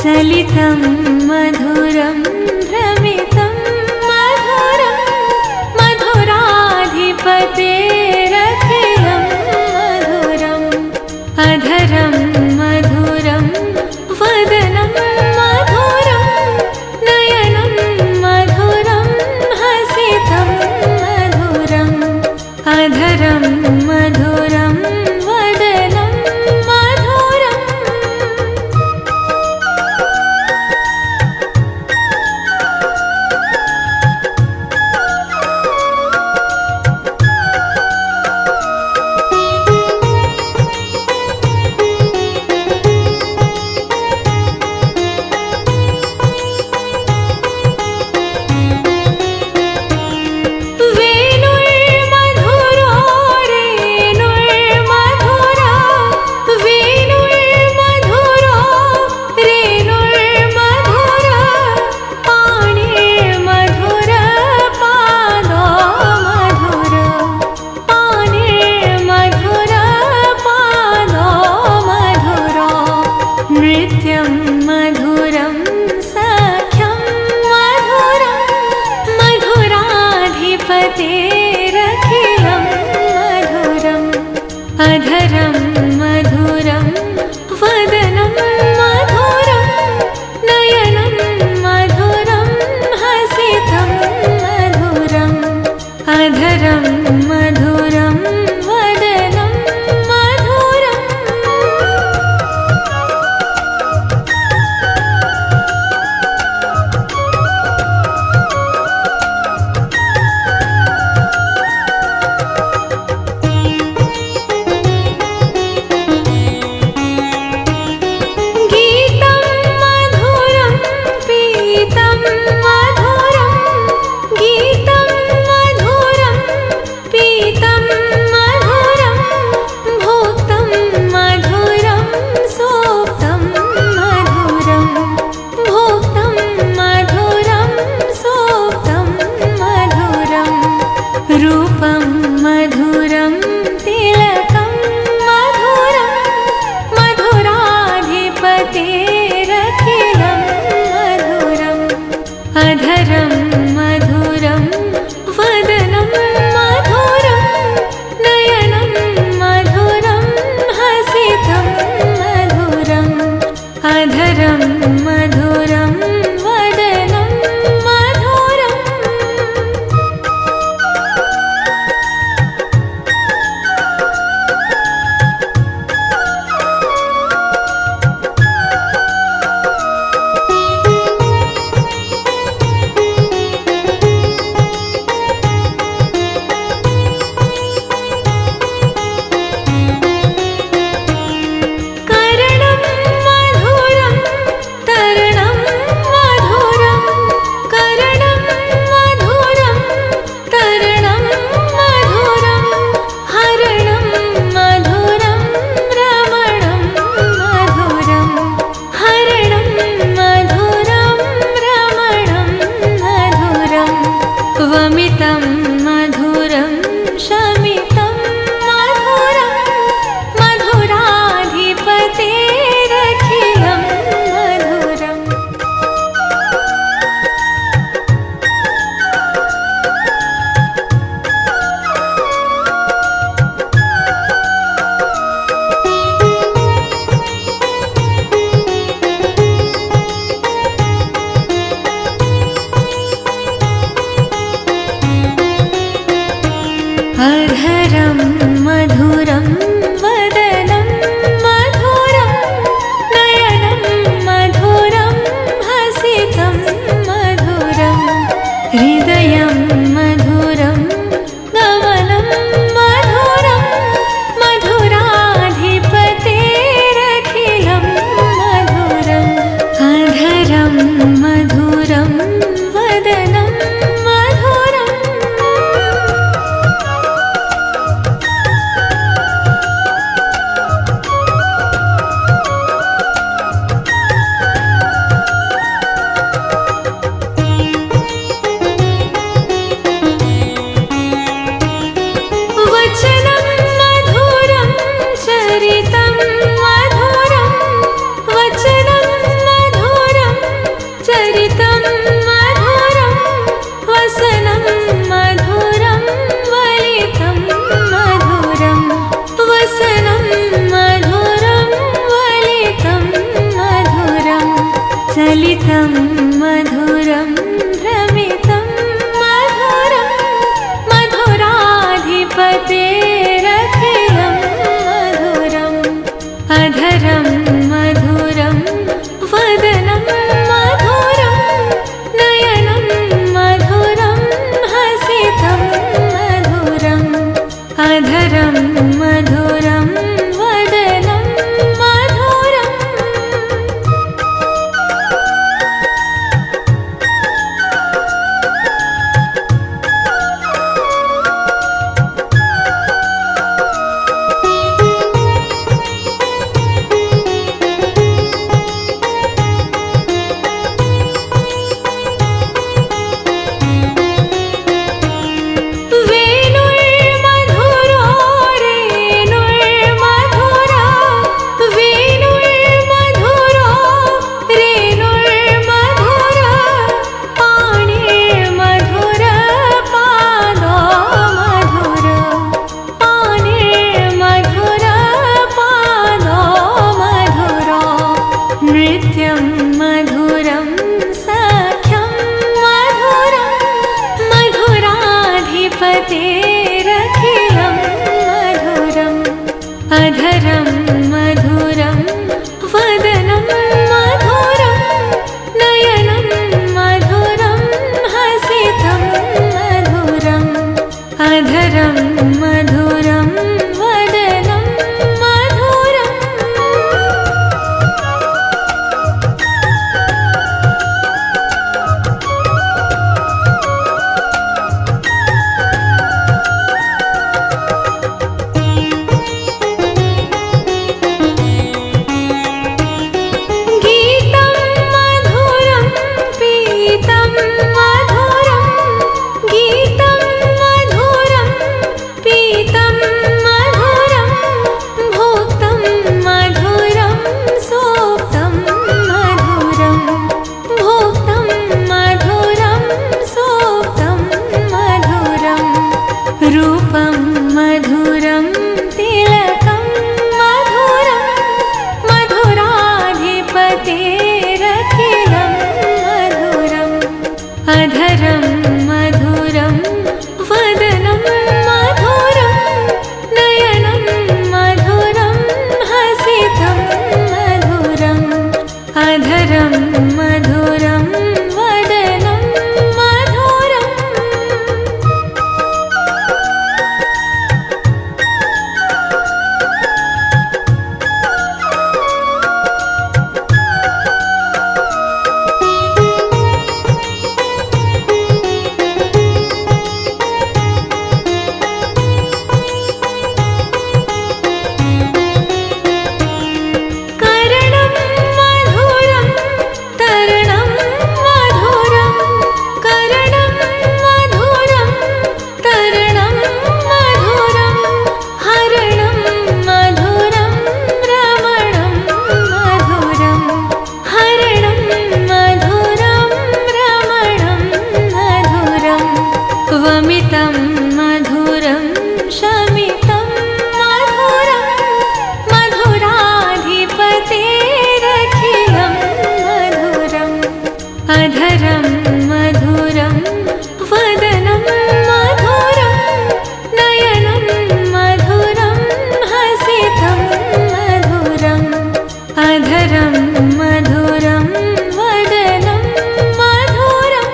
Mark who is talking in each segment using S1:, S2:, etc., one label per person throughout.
S1: चलितं मधुरं भ्रमितं मधुरं मधुराधिपतेरखिलं मधुरम् अधरं मधुरं वदनं मधुरं नयनं मधुरं हसितं मधुरम् अधरं मधुरं वदनं मधुरम् नृत्यं मधुरं सख्यं मधुरं मधुराधिपतेरखिलं मधुरम् अधरं मधुरं वदनं मधुरं नयनं मधुरं हसितं मधुरम् अधरं मधुरं वदनं मधुरम् गीतं मधुरं पीतं मधुरं गीतं मधुरं पीतं मधुरं भोक्तं मधुरं सोक्तं मधुरं भोक्तं मधुरं सोक्तं मधुरं रूपं मधुरं तिलकं मधुरं मधुराधिपतेरखिलं मधुरम् अधरं मधुरं वदनं मधुरं नयनं मधुरं हसितं मधुरम् अधरं मधुरं वदनं मधुरम् करणं मधुरं तरणं सलितं मधुरं भ्रमितं मधुरं मधुराधिपतेरखिलं मधुरम् अधरं मधुरं वदनं मधुरं नयनं मधुरं हसितं मधुरम् अधरं मधुरं वदनं मधुरम् नृत्यं मधुरं सख्यं मधुरं मधुराधिपतेरखिलं मधुरम् अधरं मधुरं वदनं मधुरं नयनं मधुरं हसितं मधुरम् अधरं मधुरं वदनं मधुरम् गीतं मधुरं पीतं मधुरं गीतं मधुरं पीतं मधुरं भोक्तं मधुरं सोक्तं मधुरं भोक्तं मधुरं सोक्तं मधुरं रूपं मधुरं तिलकं मधुरं मधुराधिपतेरखिलं मधुरम् अधरं मधुरं वदनं मधुरं नयनं मधुरं हसितं मधुरम् अधरं मधुरं वदनं मधुरम् करणं मधुरं तरणं मधुरं करणं मधुरं तरणं मधुरं हरणं मधुरं रमणं मधुरं हरणं मधुरं रमणं मधुरं वमितं मधुरं शमितं मधुरं मधुराधिपतेरखिलं मधुरम् अधरं मधुरं वदनं मधुरं नयनं मधुरं हसितं मधुरम् अधरं मधुरं वदनं मधुरम्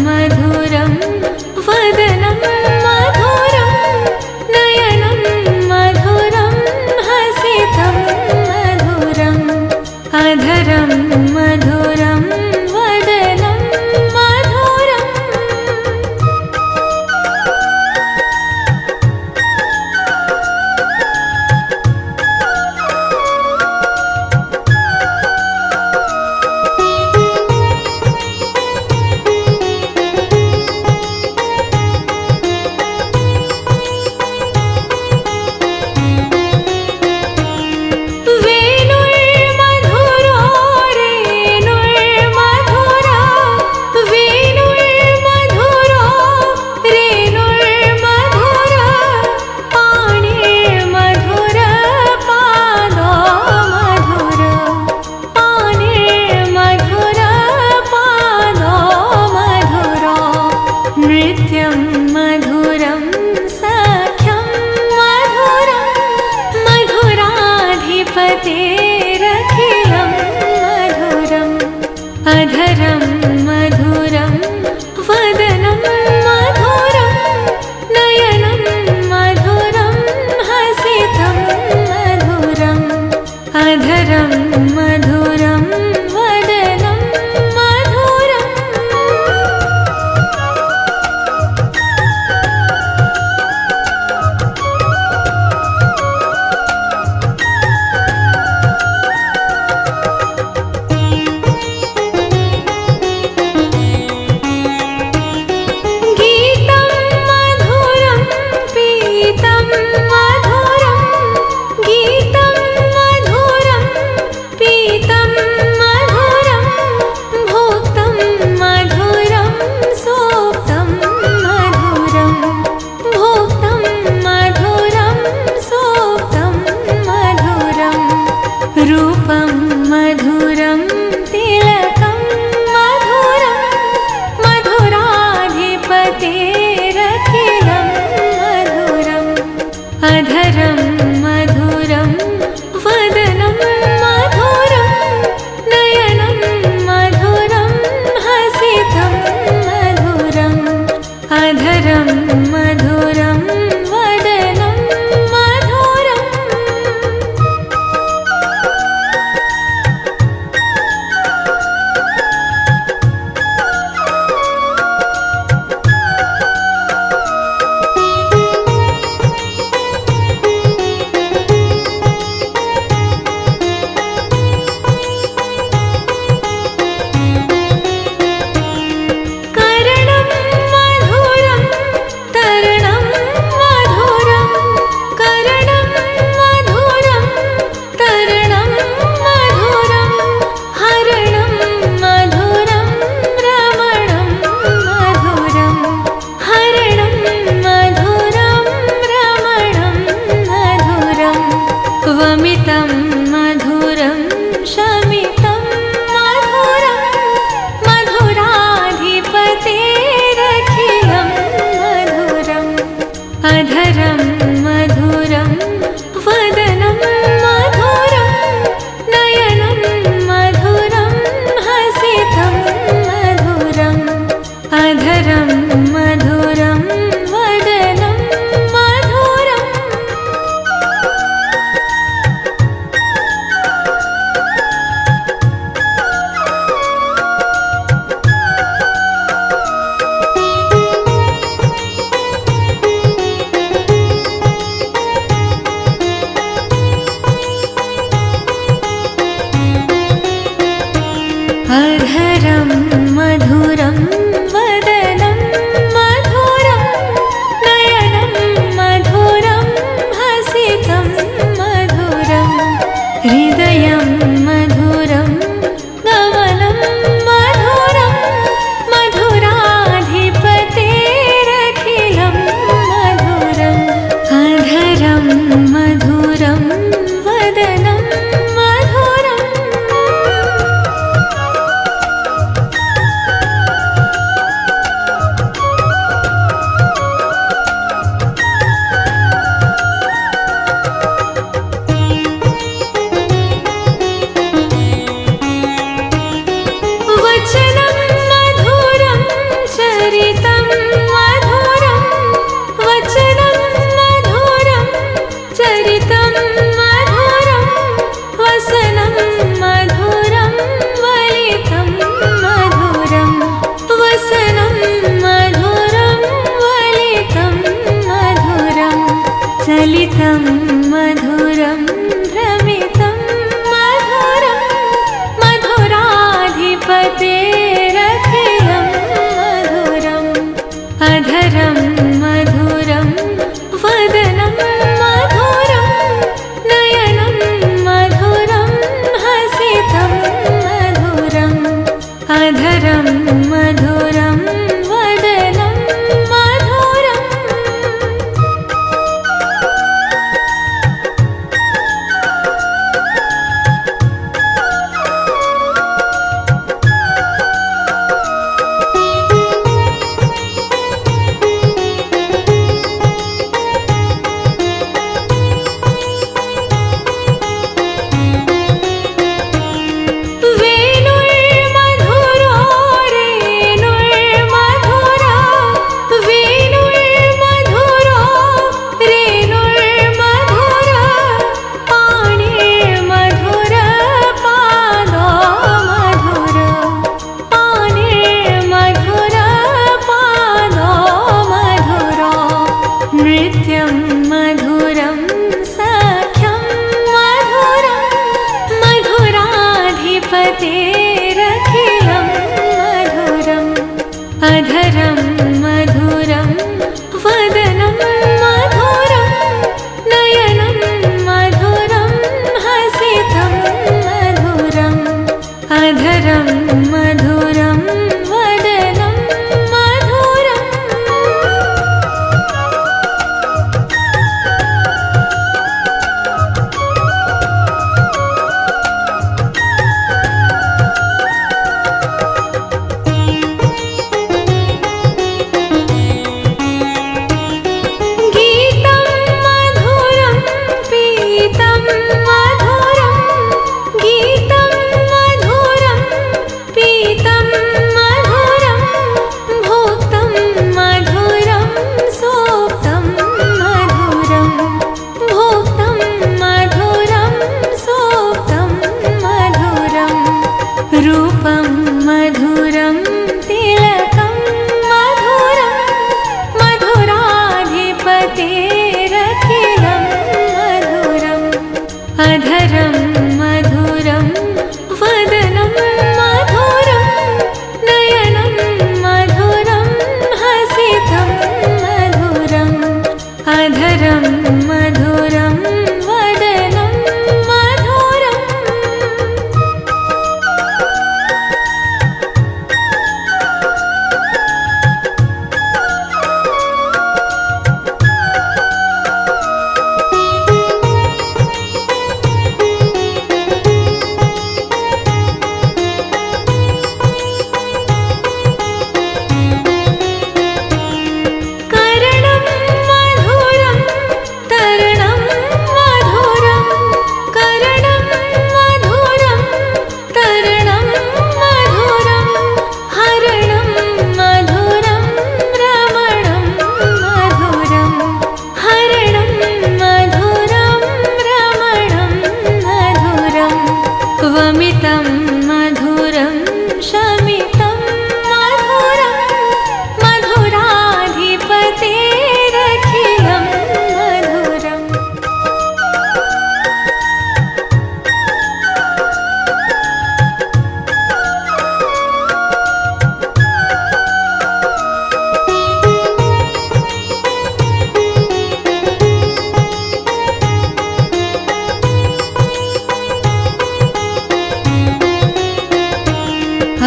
S1: मधुरं वदनं मधुरं नयनं मधुरं हसितं मधुरम् अधरं मधुरं वदनं मधुरम् वेणुर्मधुरो रेणुर्मधुरा वेणुर्मधुरो रेणुर्मधुरा पाणिर्मधुर पादो मधुर पाणिर्मधुर पादो मधुरो नृत्यं मधुरं सख्यं मधुरं मधुराधिपतेरखिलं मधुरम् अधरं मधुरं वदनं मधुरं नयनं मधुरं हसितं मधुरम् अधरं मधुरं वदनं मधुरम् गीतं मधुरं पीतं मधुरं गीतं मधुरं पीतं मधुरं भोक्तं मधुरं सोक्तं मधुरं भोक्तं मधुरं सोक्तं मधुरं रूपं मधुरं तिलकं मधुरं मधुराधिपतेरखिलं मधुरम् अधरं मधुरं वदनं मधुरं नयनं मधुरं हसितं मधुरम् अधरं मधुरं वदनं मधुरम् अधरं मधुरं वदनं मधुरं नयनं मधुरं हसितं मधुरम् अधरं मधुरं वदनं मधुरम् गीतं मधुरं पीतं मधुरं गीतं मधुरं पीतं मधुरं भोक्तं मधुरं सोक्तं मधुरं भोक्तं मधुरं सोक्तं मधुरं रूपं मधुरं तिलकं मधुरं मधुराधिपतेरखिलं मधुरम् अधरं मधुरं वदनं मधुरं नयनं मधुरं हसितं मधुरम् अधरं मधुरं वदनं मधुरम् करणं मधुरं तरणं मधुरं करणं मधुरं तरणं मधुरं हरणं मधुरं रमणं मधुरं हरणं मधुरं रमणं मधुरं वमितं मधुरं शमितं मधुरं मधुराधिपतेरखिलं मधुरम्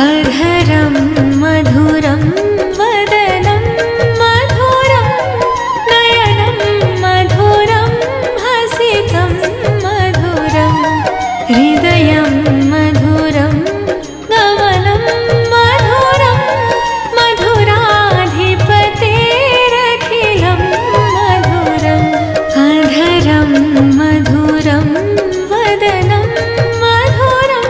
S1: अधरं मधुरं वदनं मधुरं नयनं मधुरं हसितं मधुरं हृदयं मधुरं गमनं मधुरं मधुराधिपतेरखिलं मधुरम् अधरं मधुरं वदनं मधुरम्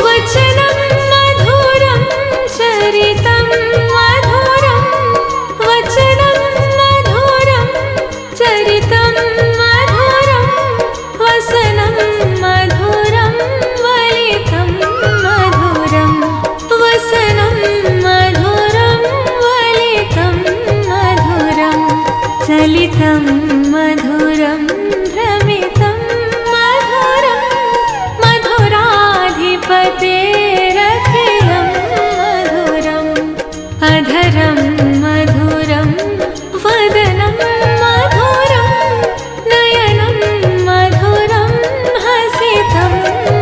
S1: वचनं मधुरं चरितं मधुरं वचनं मधुरं चरितं मधुरं वसनं मधुरं वलितं मधुरं वसनं मधुरं वलितं मधुरं चलितं मधुरं भ्रमितं मधुरं मधुराधिपतेरखिलं मधुरम् अधरं मधुरं वदनं मधुरं नयनं मधुरं हसितं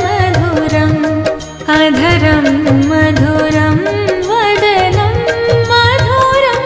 S1: मधुरम् अधरं मधुरं वदनं मधुरम्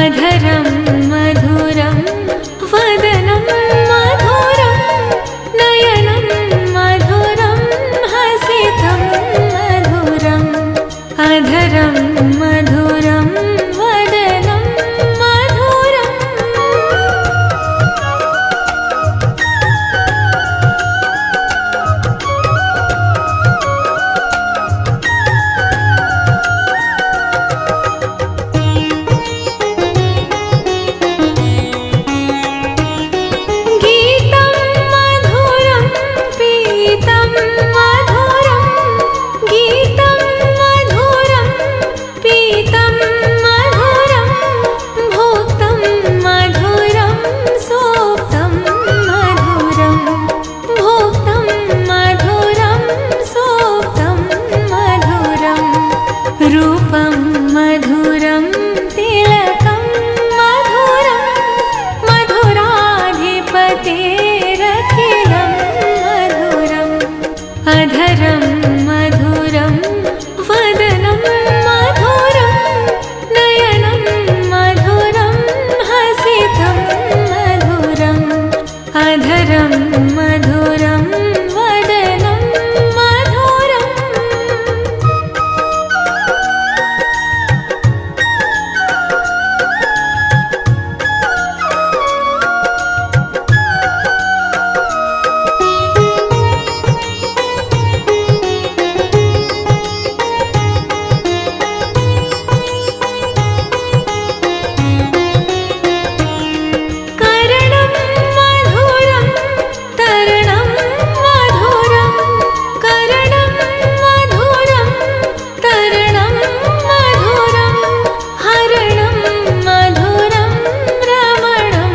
S1: अधरं मधुरं वदनं मधुरं नयनं मधुरं हसितं मधुरम् अधरं मधुरं वदनं मधुरम् गीतं मधुरं पीतं मधुरं गीतं मधुरं पीतं मधुरं भोक्तं मधुरं सोक्तं मधुरं भोक्तं मधुरं सोक्तं मधुरं रूपं मधुरं तिलकं मधुरं मधुराधिपतेरखिलं मधुरम् अधरं मधुरं वदनं मधुरं नयनं मधुरं हसितं मधुरम् अधरं मधुरं वदनं मधुरम् करणं मधुरं तरणं मधुरं करणं मधुरं तरणं मधुरं हरणं मधुरं रमणं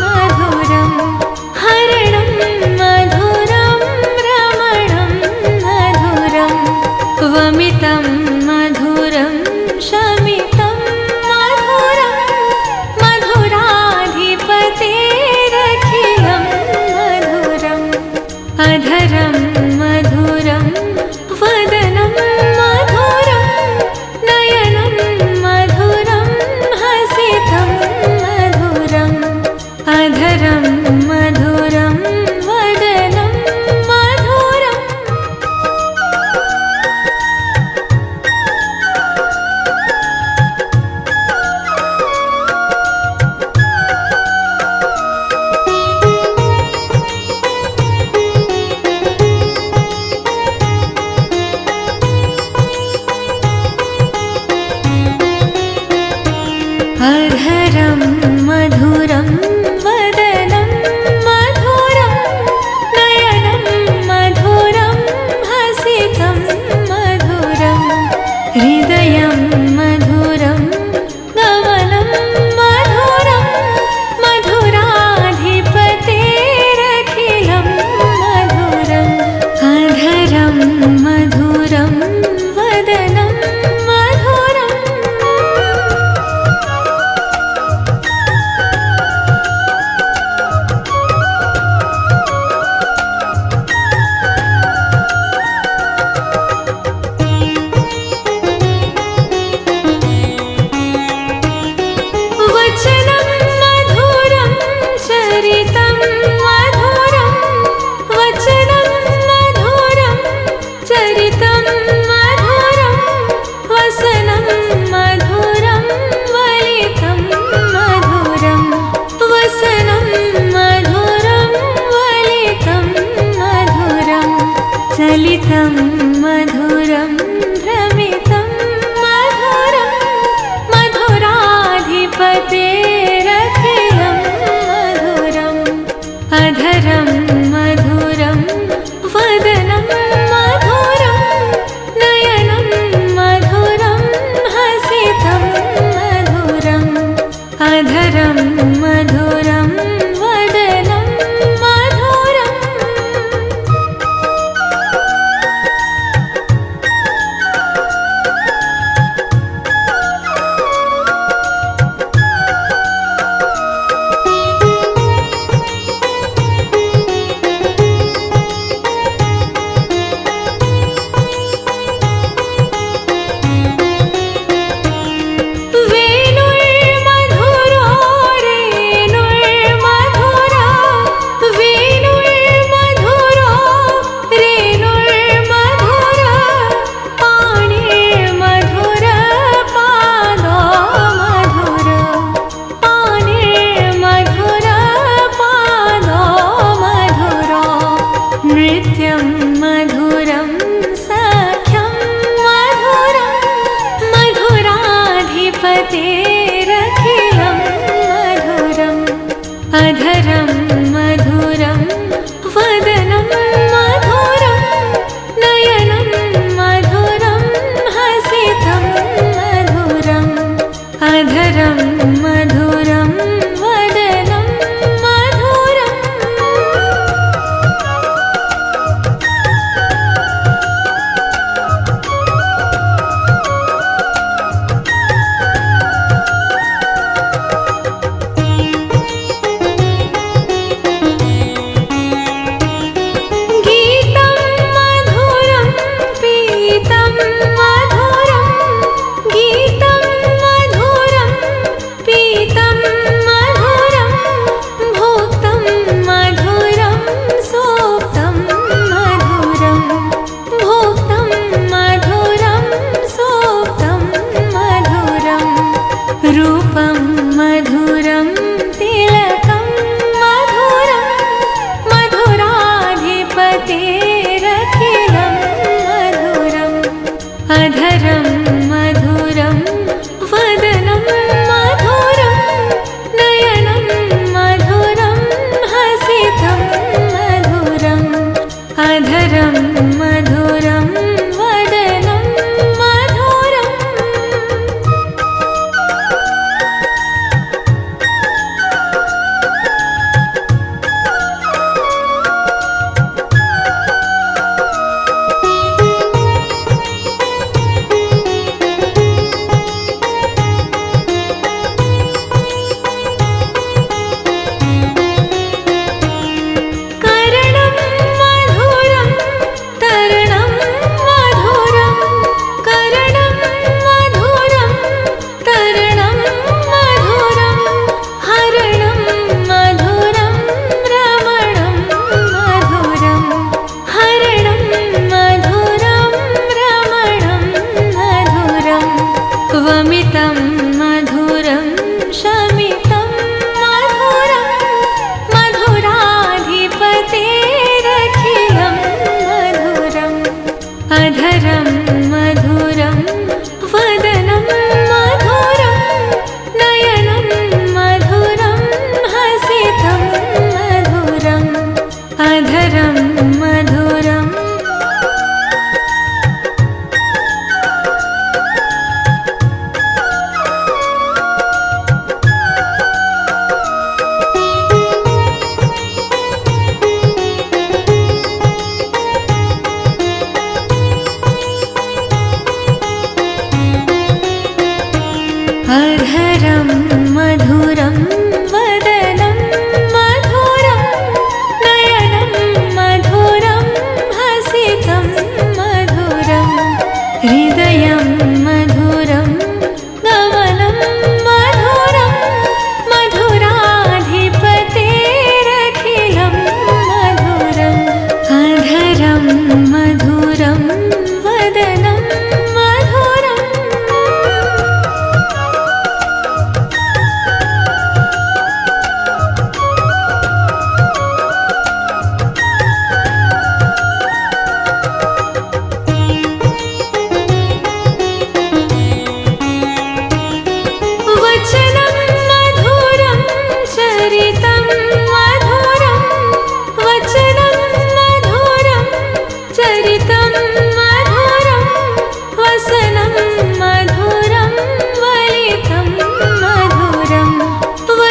S1: मधुरं हरणं मधुरं रमणं मधुरं वमितं मधुरं शमितं मधुरं मधुराधिपतेरखिलं मधुरम् अधरं मधुरं वदनं मधुरं नयनं मधुरं हसितं मधुरम् अधरं मधुरं वदनं मधुरम् अधरं मधुरं वदनं मधुरं नयनं मधुरं हसितं मधुरम् हृदयं मधुरं गमनं मधुरं मधुराधिपतेरखिलं मधुरम् अधरं मधुरं वदनं मधुरम् वचनं मधुरं चरितं मधुरं वचनं मधुरं चरितं मधुरं वसनं मधुरं वलितं मधुरं वसनं मधुरं वलितं मधुरं चलितं मधुरं भ्रमितं मधुरं मधुराधिपतेरखिलं मधुरम् अधरं मधुरं वदनं मधुरं नयनं मधुरं हसितं मधुरम् अधरं मधुरं वदनं मधुरम्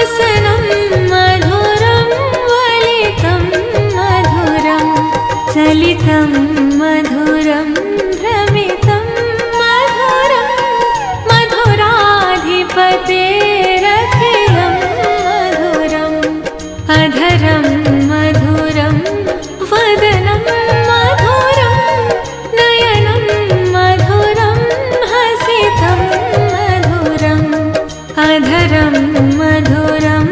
S1: वसनं मधुरं वलितं मधुरं चलितं मधुरं भ्रमितं मधुरं मधुराधिपतेरखिलं मधुरम् अधरं मधुरं वदनं मधुरं नयनं मधुरं हसितं मधुरम् अधरं मधुरं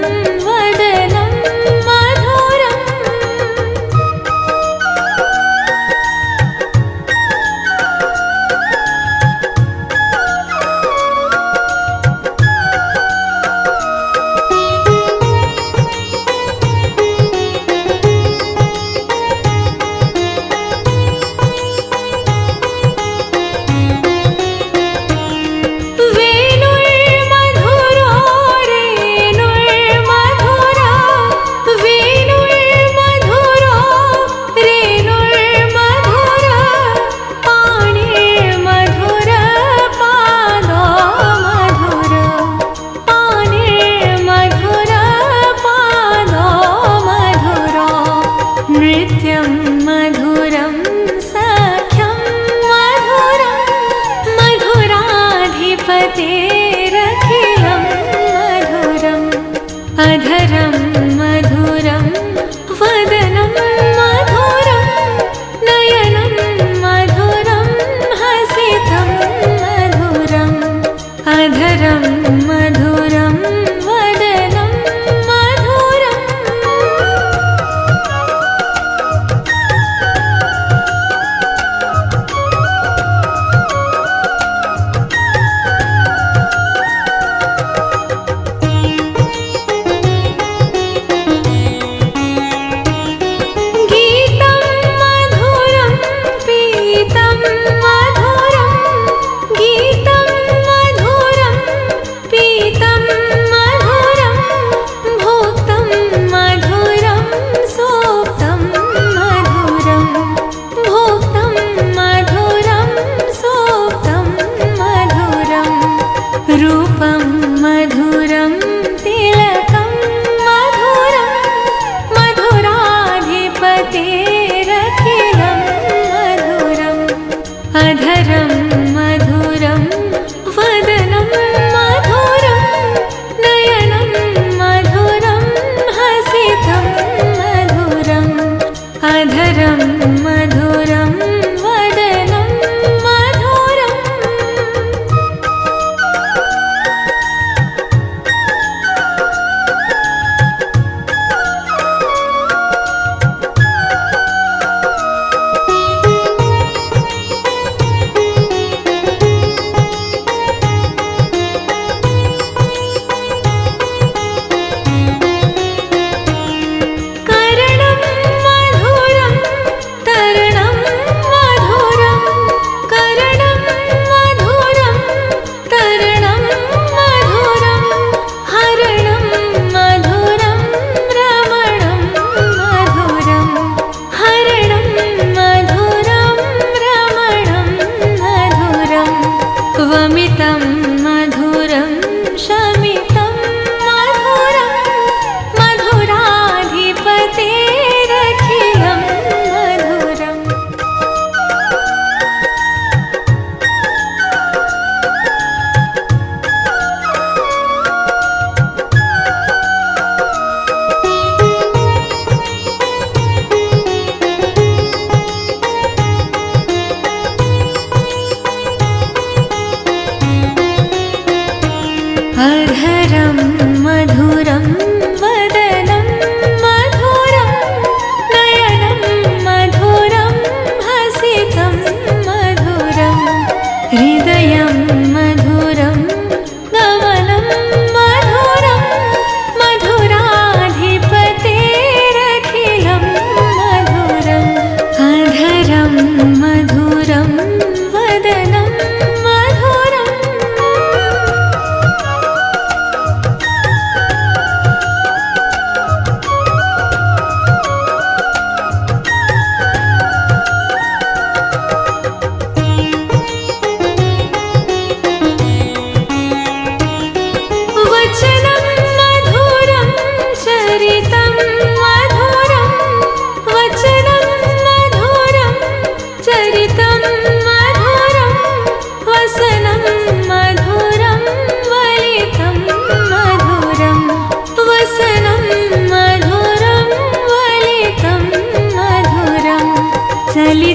S1: वदनं मधुरम् वेणुर्मधुरो रेणुर्मधुरा वेणुर्मधुरो रेणुर्मधुरा पाणिर्मधुर पादो मधुर पाणिर्मधुर पादो मधुरो नृत्यं मधुरं सख्यं मधुरं मधुराधिपतेरखिलं मधुरम् अधरं मधुरं वदनं मधुरं नयनं मधुरं हसितं मधुरम् अधरं मधुरं वदनं मधुरम्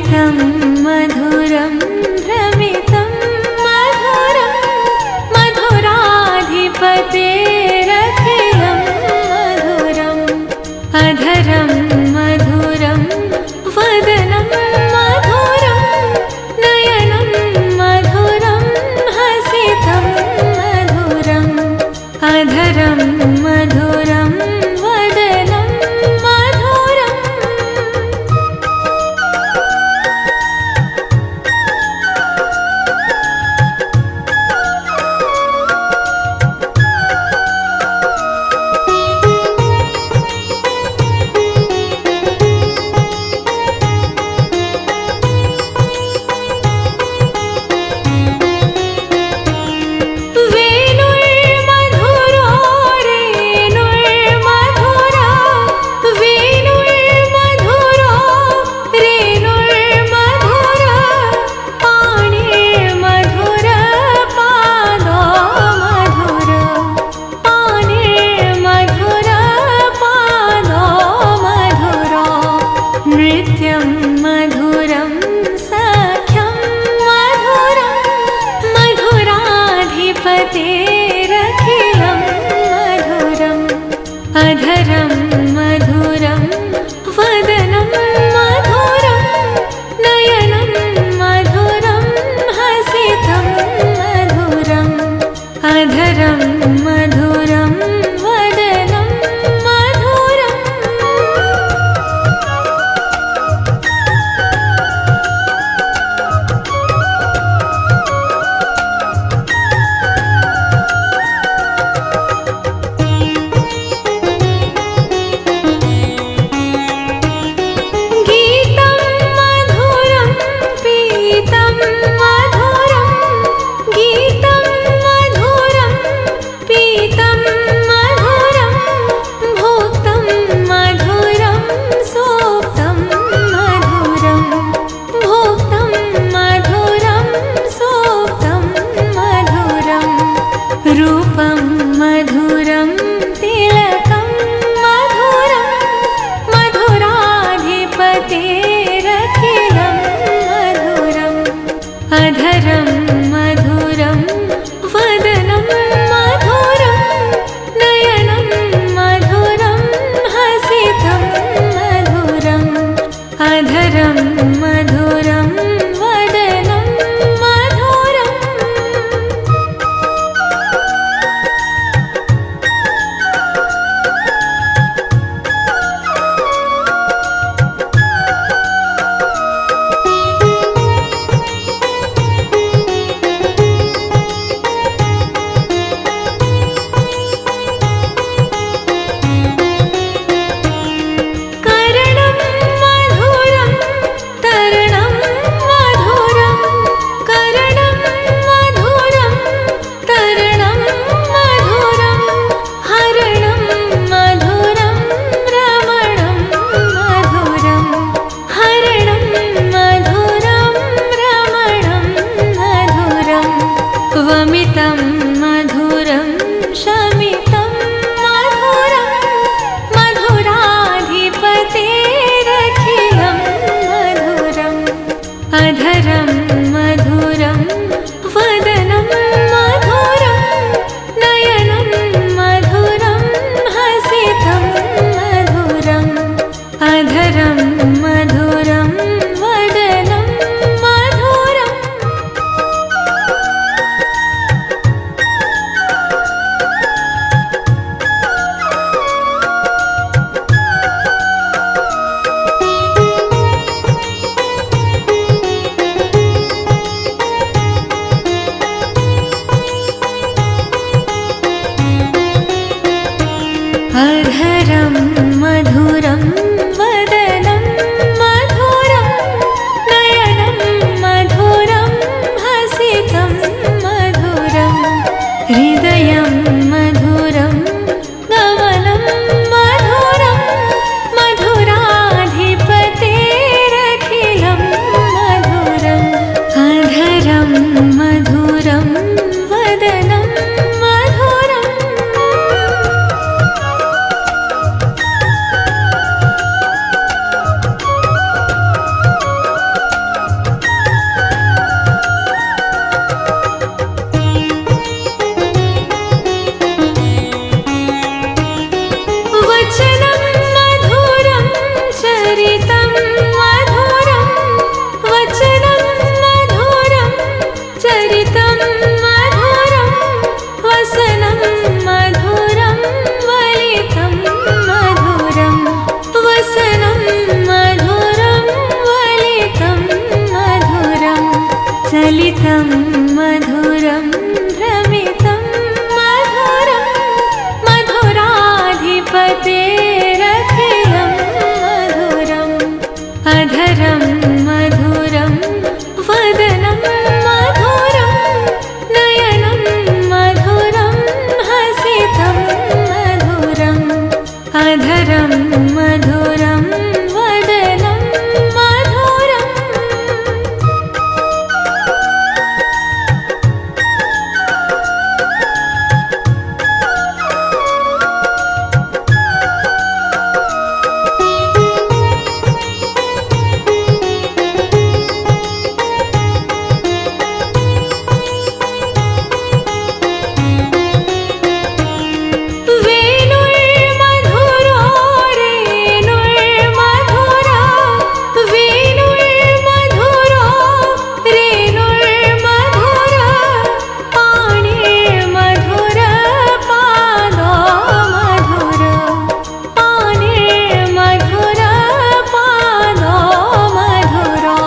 S1: भ्रमितं मधुरं भ्रमितं मधुरं मधुराधिपतेरखिलं मधुरम् अधरं मधुरं वदनं मधुरं नयनं मधुरं हसितं मधुरम् अधरं मधुरं वदनं मधुरम् वेणुर्मधुरो रेणुर्मधुरा वेणुर्मधुरो रेणुर्मधुरा पाणिर्मधुर पादो मधुर पाणिर्मधुर पादो मधुरो नृत्यं मधुरं सख्यं मधुरं मधुराधिपतेरखिलं मधुरम् अधरं मधुरं वदनं मधुरं नयनं मधुरं हसितं मधुरम् अधरं मधुरं वदनं मधुरम् गीतं मधुरं पीतं मधुरं गीतं मधुरं पीतं मधुरं भोक्तं मधुरं सोक्तं मधुरं भोक्तं मधुरं सोक्तं मधुरं रूपं मधुरं तिलकं मधुरं मधुराधिपतेरखिलं मधुरम् अधरं मधुरं वदनं मधुरं नयनं मधुरं हसितं मधुरम् अधरं मधुरं वदनं मधुरम् करणं मधुरं तरणं मधुरं करणं मधुरं तरणं मधुरं हरणं मधुरं रमणं मधुरं हरणं मधुरं रमणं मधुरं वमितं मधुरं शमितं मधुरं मधुराधिपतेरखिलं मधुरम् अधरं मधुरं वदनं मधुरं नयनं मधुरं हसितं मधुरम् अधरं मधुरं वदनं मधुरम् अधरं मधुरं वदनं मधुरं नयनं मधुरं हसितं मधुरं हृदयं मधुरं गमनं मधुरं मधुराधिपतेरखिलं मधुरम् अधरं मधुरं वदनं मधुरम् मधुराधिपतेरखिलं मधुरम् अधरं मधुरं वदनं मधुरं नयनं मधुरं हसितं मधुरम् अधरं मधुरं वदनं मधुरम् वेणुर्मधुरो रेणुर्मधुरा वेणुर्मधुरो रेणुर्मधुरा पाणिर्मधुर पादो मधुर पाणिर्मधुर पादो मधुरो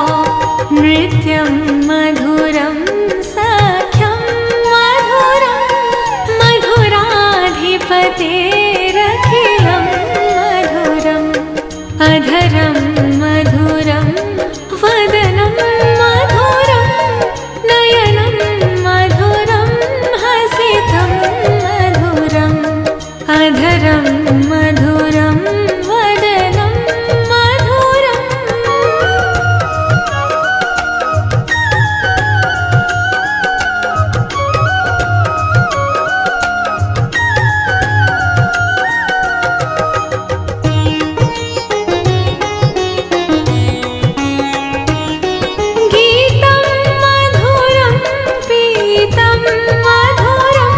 S1: नृत्यं मधुरं सख्यं मधुरं मधुराधिपतेरखिलं मधुरम् अधरं मधुरं वदनं मधुरं नयनं मधुरं हसितं मधुरम् अधरं मधुरं वदनं मधुरम् गीतं मधुरं पीतं मधुरं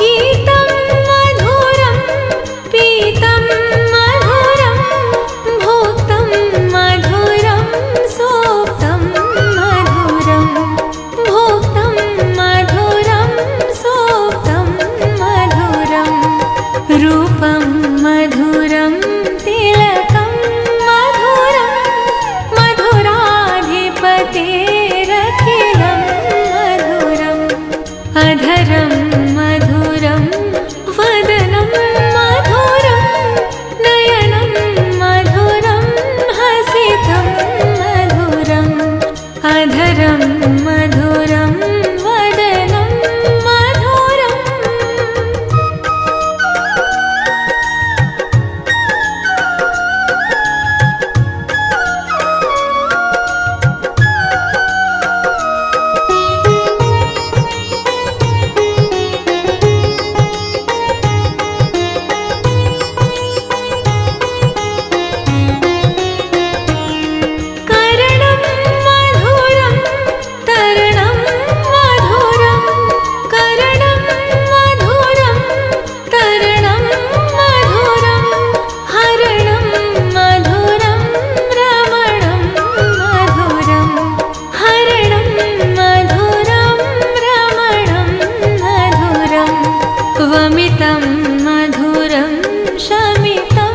S1: गीतं मधुरं पीतं मधुरं भोक्तं मधुरं सोक्तं मधुरं भोक्तं मधुरं सोक्तं मधुरं रूपं मधुरं तिलकं मधुरं मधुराधिपतेरखिलं मधुरम् अधरं मधुरं वदनं मधुरं नयनं मधुरं हसितं मधुरम् अधरं मधुरं वदनं मधुरम् करणं मधुरं तरणं मधुरं करणं मधुरं तरणं मधुरं हरणं मधुरं रमणं मधुरं हरणं मधुरं रमणं मधुरं वमितं मधुरं शमितं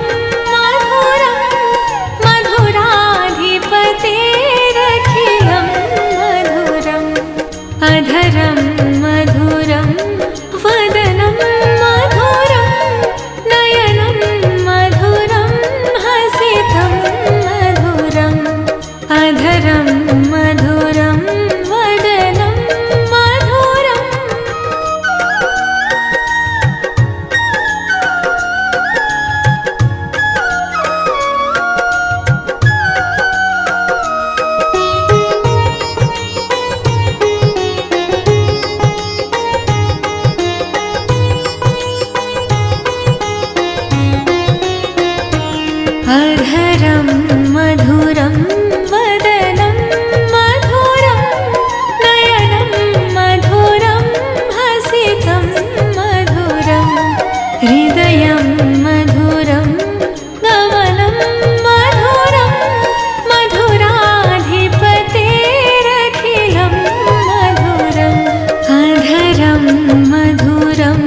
S1: मधुरं मधुराधिपतेरखिलं मधुरम् अधरं मधुरं वदनं मधुरं नयनं मधुरं हसितं मधुरम् अधरं मधुरं वदनं मधुरम् अधरं मधुरं वदनं मधुरं नयनं मधुरं हसितं मधुरं हृदयं मधुरं गमनं मधुरं मधुराधिपतेरखिलं मधुरम् अधरं मधुरं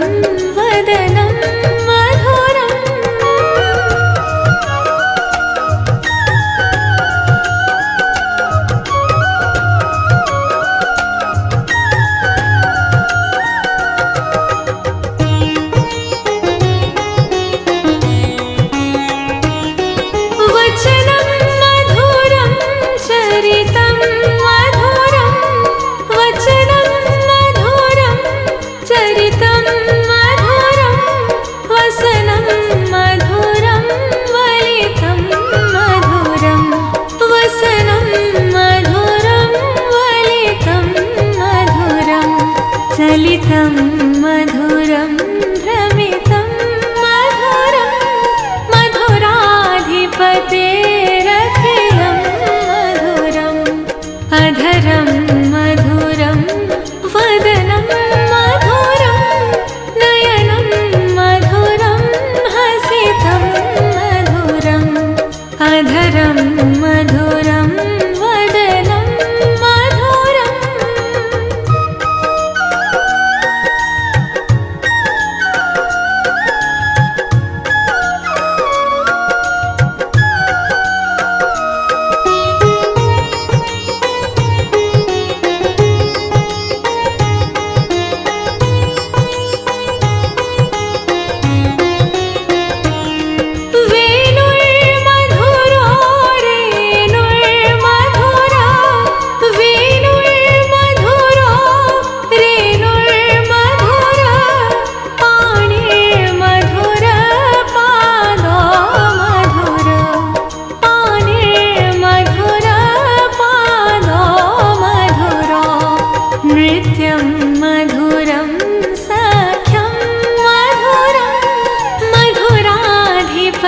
S1: वदनं मधुरम्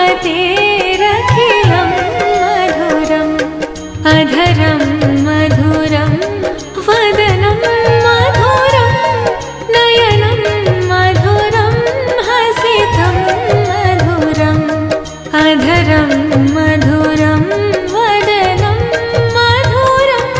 S1: युवतेरखिलं मधुरम् अधरं मधुरं वदनं मधुरं नयनं मधुरं हसितं मधुरम् अधरं मधुरं वदनं मधुरम्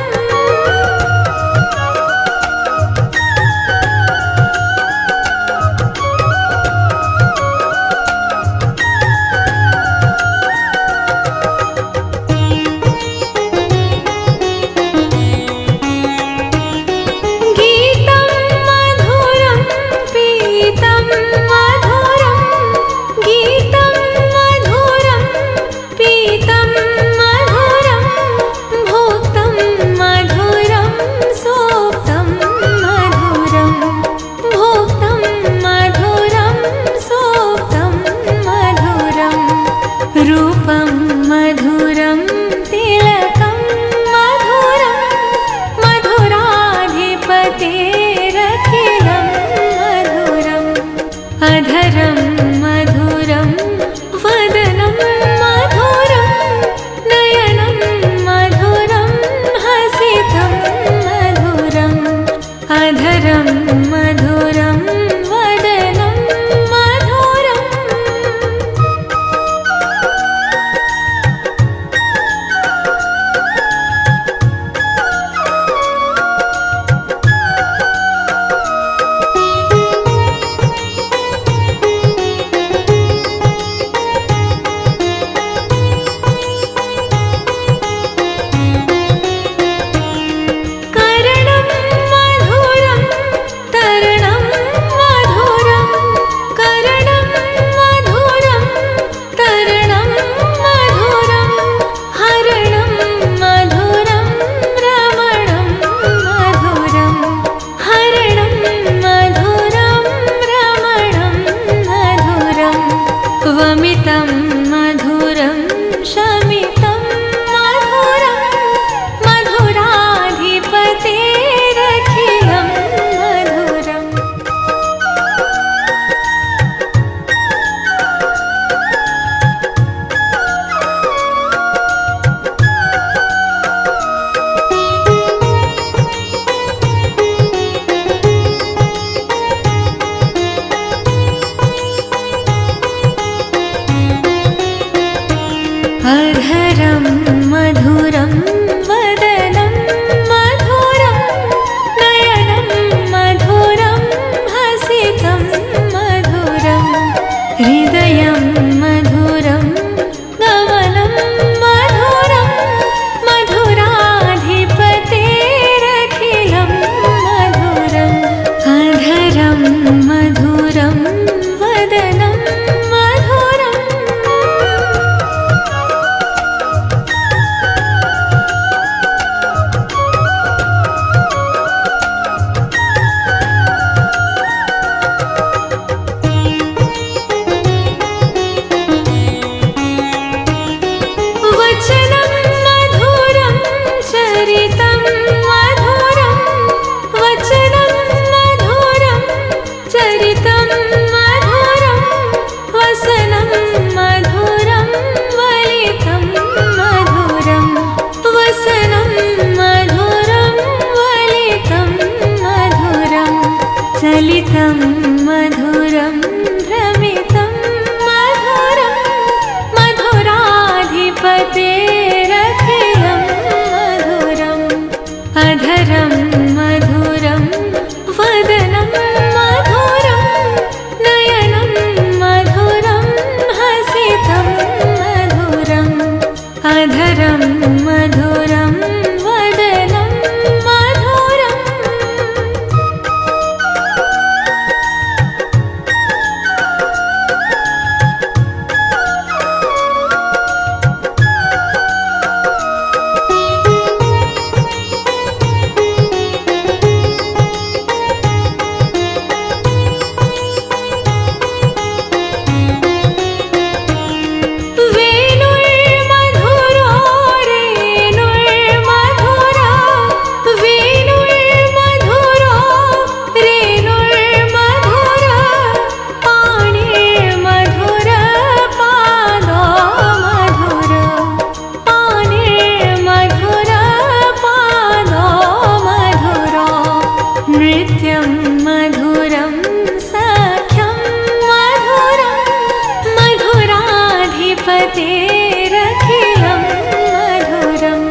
S1: जगतेरखिलं मधुरम्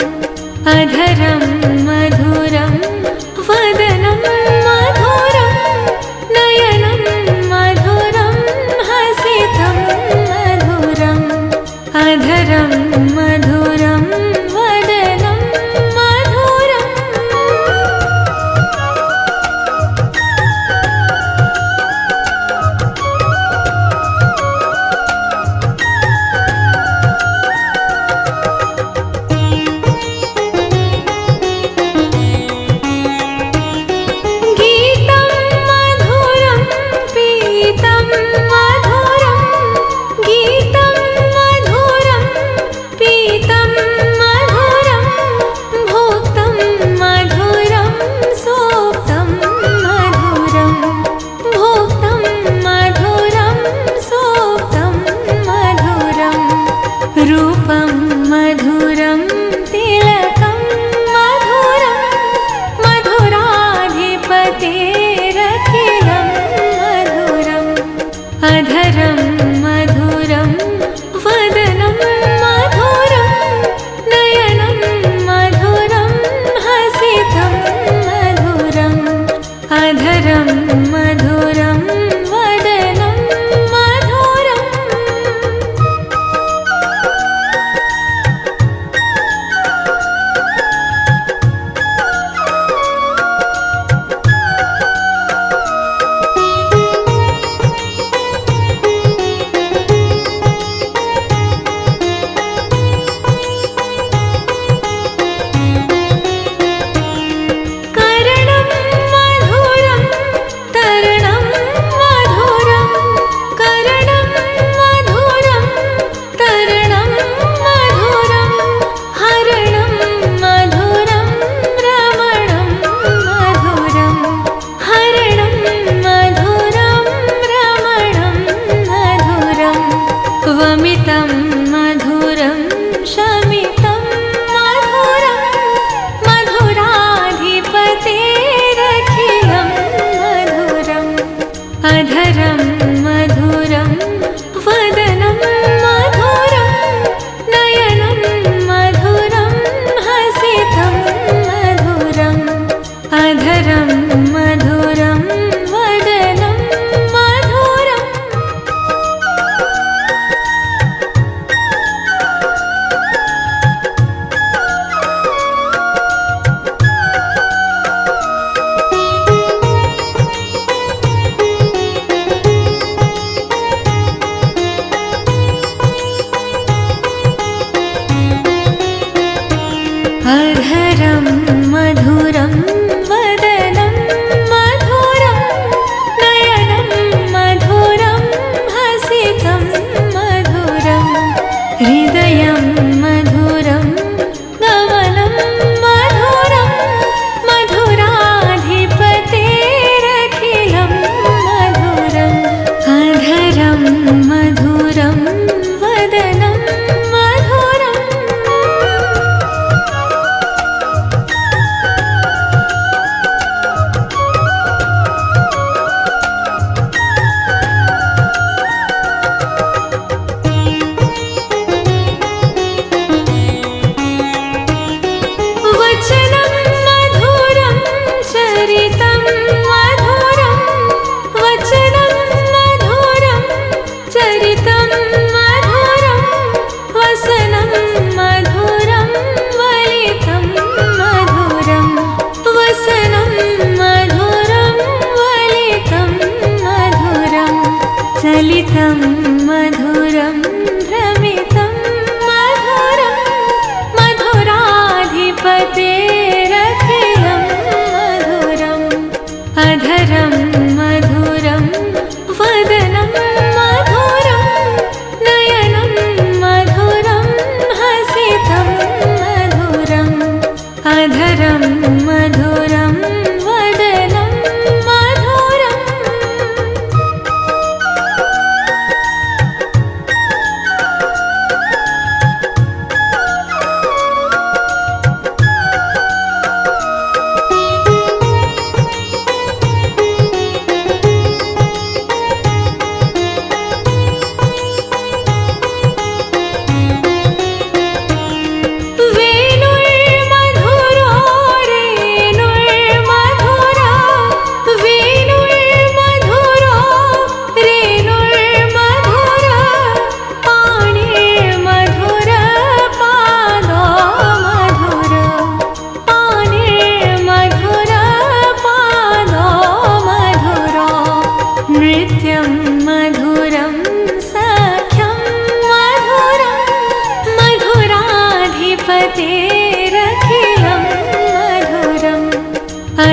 S1: अधरं मधुरं वदनं मधुरं नयनं मधुरं हसितं मधुरम् अधरं मधुरं वदनं मधुरम्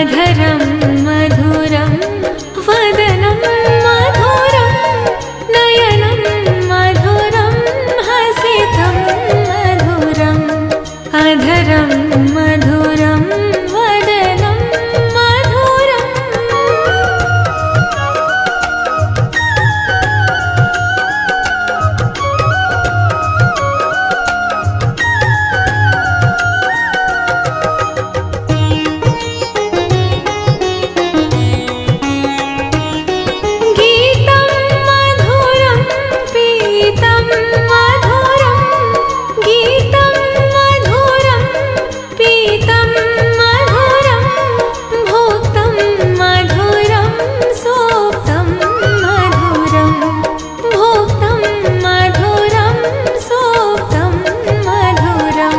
S1: अधरं मधुरं वदनं मधुरं नयनं मधुरं हसितं मधुरम् अधरं मधुरं वदनं मधुरम् गीतं मधुरं पीतं मधुरं गीतं मधुरं पीतं मधुरं भोक्तं मधुरं सोक्तं मधुरं भोक्तं मधुरं सोक्तं मधुरं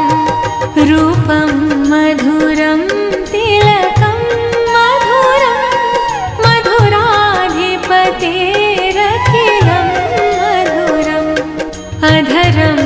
S1: रूपं मधुरं तिलकं मधुरं मधुराधिपतेरखिलं मधुरम् अधरं